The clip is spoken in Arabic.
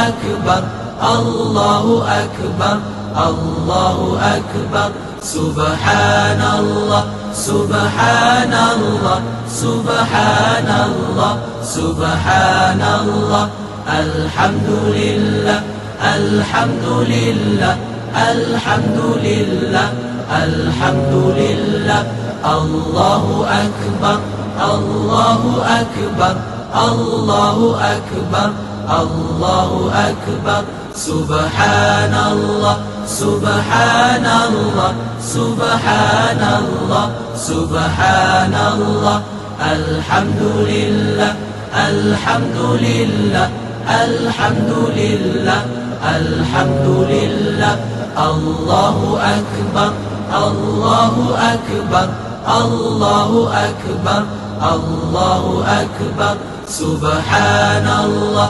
أكبر الله أكبر الله أكبر سبحان الله سبحان الله سبحان الله سبحان الله الحمد لله الحمد لله الحمد لله الحمد لله الله أكبر الله أكبر الله أكبر الله أكبر سبحان الله سبحان الله سبحان الله سبحان الله الحمد لله الحمد لله الحمد لله الحمد لله الله أكبر الله أكبر الله أكبر الله أكبر سبحان الله